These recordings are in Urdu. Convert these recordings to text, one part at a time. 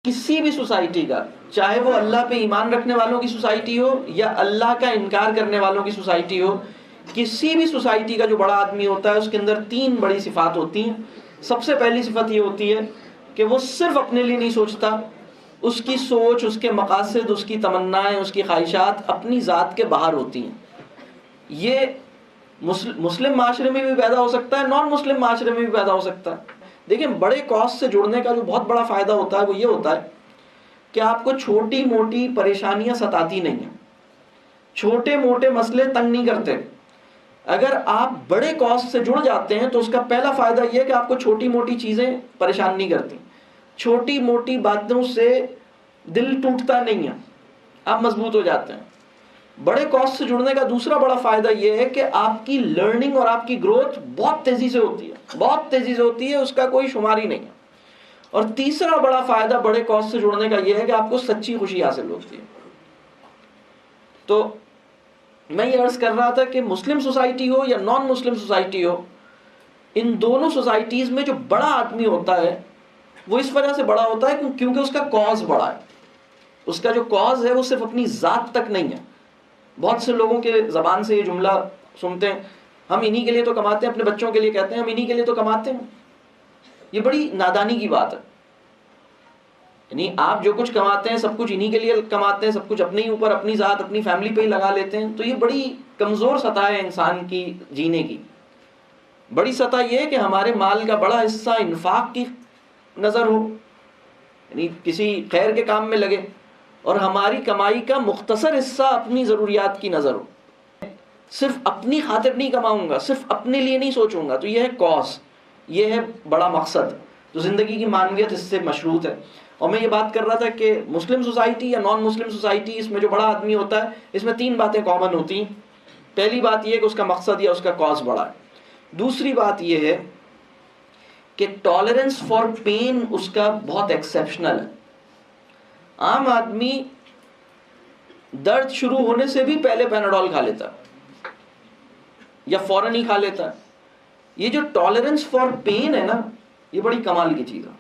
کسی بھی سوسائٹی کا، چاہے وہ اللہ پہ ایمان رکھنے والوں کی سوسائٹی ہو یا اللہ کا انکار کرنے والوں کی سوسائٹی ہو، کسی بھی سوسائٹی کا جو بڑا آدمی ہوتا ہے اس کے اندر تین بڑی صفات ہوتی ہیں۔ سب سے پہلی صفت یہ ہوتی ہے کہ وہ صرف اپنے لیے نہیں سوچتا، اس کی سوچ، اس کے مقاصد، اس کی تمنائیں، اس کی خواہشات اپنی ذات کے باہر ہوتی ہیں۔ یہ مسلم معاشرے میں بھی پیدا ہو سکتا ہے، نان مسلم معاشرے میں بھی پیدا ہو سکتا ہے۔ دیکھیں، بڑے کاز سے جڑنے کا جو بہت بڑا فائدہ ہوتا ہے وہ یہ ہوتا ہے کہ آپ کو چھوٹی موٹی پریشانیاں ستاتی نہیں ہیں، چھوٹے موٹے مسئلے تنگ نہیں کرتے۔ اگر آپ بڑے کاز سے جڑ جاتے ہیں تو اس کا پہلا فائدہ یہ ہے کہ آپ کو چھوٹی موٹی چیزیں پریشان نہیں کرتی، چھوٹی موٹی باتوں سے دل ٹوٹتا نہیں ہے، آپ مضبوط ہو جاتے ہیں۔ بڑے کاز سے جڑنے کا دوسرا بڑا فائدہ یہ ہے کہ آپ کی لرننگ اور آپ کی گروتھ بہت تیزی سے ہوتی ہے، بہت تیزی سے ہوتی ہے، اس کا کوئی شمار ہی نہیں ہے۔ اور تیسرا بڑا فائدہ بڑے کاز سے جڑنے کا یہ ہے کہ آپ کو سچی خوشی حاصل ہوتی ہے۔ تو میں یہ عرض کر رہا تھا کہ مسلم سوسائٹی ہو یا نان مسلم سوسائٹی ہو، ان دونوں سوسائٹیز میں جو بڑا آدمی ہوتا ہے وہ اس وجہ سے بڑا ہوتا ہے کیونکہ اس کا کاز بڑا ہے۔ اس کا جو کاز ہے وہ صرف اپنی ذات تک نہیں ہے۔ بہت سے لوگوں کے زبان سے یہ جملہ سنتے ہیں، ہم انہی کے لیے تو کماتے ہیں، اپنے بچوں کے لیے کہتے ہیں ہم انہی کے لیے تو کماتے ہیں۔ یہ بڑی نادانی کی بات ہے۔ یعنی آپ جو کچھ کماتے ہیں سب کچھ انہی کے لیے کماتے ہیں، سب کچھ اپنے ہی اوپر، اپنی ذات، اپنی فیملی پہ ہی لگا لیتے ہیں، تو یہ بڑی کمزور سطح ہے انسان کی جینے کی۔ بڑی سطح یہ ہے کہ ہمارے مال کا بڑا حصہ انفاق کی نظر ہو، یعنی کسی خیر کے کام میں لگے، اور ہماری کمائی کا مختصر حصہ اپنی ضروریات کی نظر ہو۔ صرف اپنی خاطر نہیں کماؤں گا، صرف اپنے لیے نہیں سوچوں گا، تو یہ ہے کاز، یہ ہے بڑا مقصد۔ تو زندگی کی معنویت اس سے مشروط ہے۔ اور میں یہ بات کر رہا تھا کہ مسلم سوسائٹی یا نان مسلم سوسائٹی، اس میں جو بڑا آدمی ہوتا ہے اس میں تین باتیں کامن ہوتی ہیں۔ پہلی بات یہ کہ اس کا مقصد یا اس کا کاز بڑا ہے۔ دوسری بات یہ ہے کہ ٹالرنس فار پین اس کا بہت ایکسیپشنل ہے۔ عام آدمی درد شروع ہونے سے بھی پہلے پیناڈول کھا لیتا ہے یا فوراً ہی کھا لیتا ہے۔ یہ جو ٹالرنس فار پین ہے نا، یہ بڑی کمال کی چیز ہے۔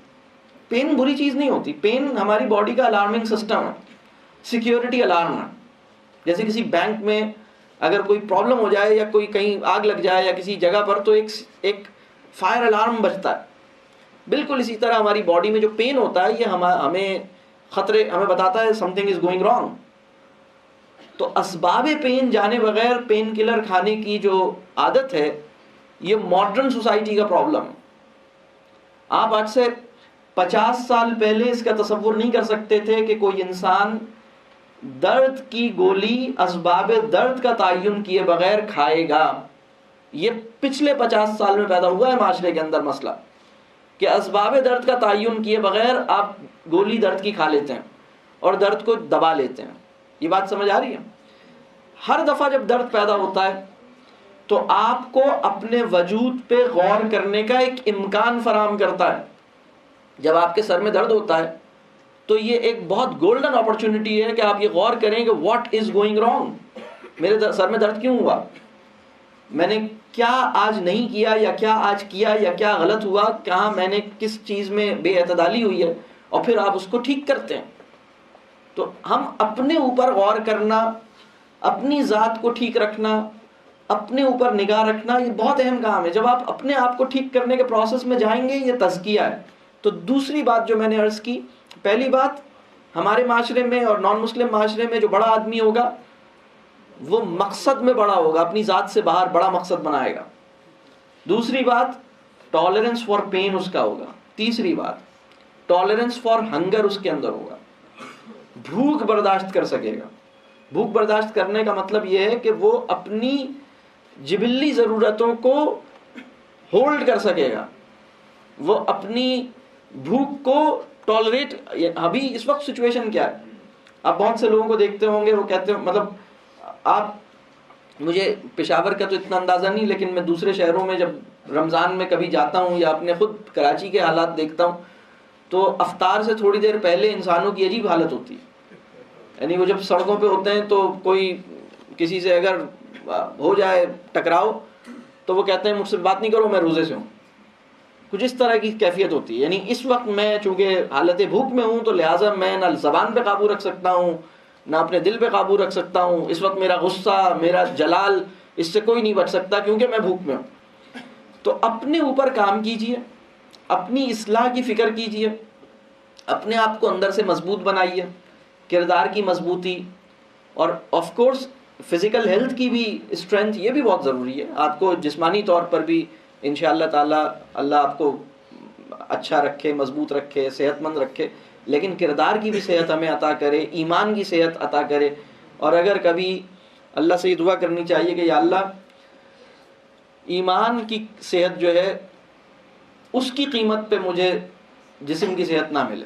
پین بری چیز نہیں ہوتی، پین ہماری باڈی کا الارمنگ سسٹم ہے، سیکیورٹی الارم ہے۔ جیسے کسی بینک میں اگر کوئی پرابلم ہو جائے یا کوئی کہیں آگ لگ جائے یا کسی جگہ پر، تو ایک فائر الارم بجتا ہے۔ بالکل اسی طرح ہماری باڈی میں جو پین ہوتا ہے یہ ہمیں خطرے، ہمیں بتاتا ہے some thing is going wrong. تو اسباب پین جانے بغیر پین کلر کھانے کی جو عادت ہے، یہ ماڈرن سوسائٹی کا پرابلم ہے۔ آپ آج سے 50 سال پہلے اس کا تصور نہیں کر سکتے تھے کہ کوئی انسان درد کی گولی اسباب درد کا تعین کیے بغیر کھائے گا۔ یہ پچھلے 50 سال میں پیدا ہوا ہے معاشرے کے اندر مسئلہ کہ اسباب درد کا تعین کیے بغیر آپ گولی درد کی کھا لیتے ہیں اور درد کو دبا لیتے ہیں۔ یہ بات سمجھ آ رہی ہے؟ ہر دفعہ جب درد پیدا ہوتا ہے تو آپ کو اپنے وجود پہ غور کرنے کا ایک امکان فراہم کرتا ہے۔ جب آپ کے سر میں درد ہوتا ہے تو یہ ایک بہت گولڈن اپرچونٹی ہے کہ آپ یہ غور کریں کہ واٹ از گوئنگ رانگ، میرے سر میں درد کیوں ہوا، میں نے کیا آج نہیں کیا یا کیا آج کیا یا کیا غلط ہوا، کہاں میں نے کس چیز میں بے اعتدالی ہوئی ہے، اور پھر آپ اس کو ٹھیک کرتے ہیں۔ تو ہم اپنے اوپر غور کرنا، اپنی ذات کو ٹھیک رکھنا، اپنے اوپر نگاہ رکھنا، یہ بہت اہم کام ہے۔ جب آپ اپنے آپ کو ٹھیک کرنے کے پروسیس میں جائیں گے، یہ تزکیہ ہے۔ تو دوسری بات جو میں نے عرض کی، پہلی بات ہمارے معاشرے میں اور نان مسلم معاشرے میں جو بڑا آدمی ہوگا وہ مقصد میں بڑا ہوگا، اپنی ذات سے باہر بڑا مقصد بنائے گا۔ دوسری بات ٹالرنس فار پین اس کا ہوگا۔ تیسری بات ٹالرنس فار ہنگر اس کے اندر ہوگا، بھوک برداشت کر سکے گا۔ بھوک برداشت کرنے کا مطلب یہ ہے کہ وہ اپنی جبلی ضرورتوں کو ہولڈ کر سکے گا، وہ اپنی بھوک کو ٹالریٹ۔ ابھی اس وقت سچویشن کیا ہے، آپ بہت سے لوگوں کو دیکھتے ہوں گے، وہ کہتے ہیں، مطلب آپ، مجھے پشاور کا تو اتنا اندازہ نہیں، لیکن میں دوسرے شہروں میں جب رمضان میں کبھی جاتا ہوں یا اپنے خود کراچی کے حالات دیکھتا ہوں، تو افطار سے تھوڑی دیر پہلے انسانوں کی عجیب حالت ہوتی ہے۔ یعنی وہ جب سڑکوں پہ ہوتے ہیں تو کوئی کسی سے اگر ہو جائے ٹکراؤ تو وہ کہتے ہیں مجھ سے بات نہیں کرو، میں روزے سے ہوں۔ کچھ اس طرح کی کیفیت ہوتی ہے. یعنی اس وقت میں چونکہ حالت بھوک میں ہوں تو لہٰذا میں نہ زبان پہ قابو رکھ سکتا ہوں نہ اپنے دل پہ قابو رکھ سکتا ہوں. اس وقت میرا غصہ، میرا جلال، اس سے کوئی نہیں بچ سکتا کیونکہ میں بھوک میں ہوں. تو اپنے اوپر کام کیجئے، اپنی اصلاح کی فکر کیجئے، اپنے آپ کو اندر سے مضبوط بنائیے، کردار کی مضبوطی، اور آف کورس فزیکل ہیلتھ کی بھی اسٹرینتھ، یہ بھی بہت ضروری ہے. آپ کو جسمانی طور پر بھی انشاءاللہ تعالی اللہ آپ کو اچھا رکھے، مضبوط رکھے، صحت مند رکھے، لیکن کردار کی بھی صحت ہمیں عطا کرے، ایمان کی صحت عطا کرے. اور اگر کبھی اللہ سے یہ دعا کرنی چاہیے کہ یا اللہ ایمان کی صحت جو ہے اس کی قیمت پہ مجھے جسم کی صحت نہ ملے.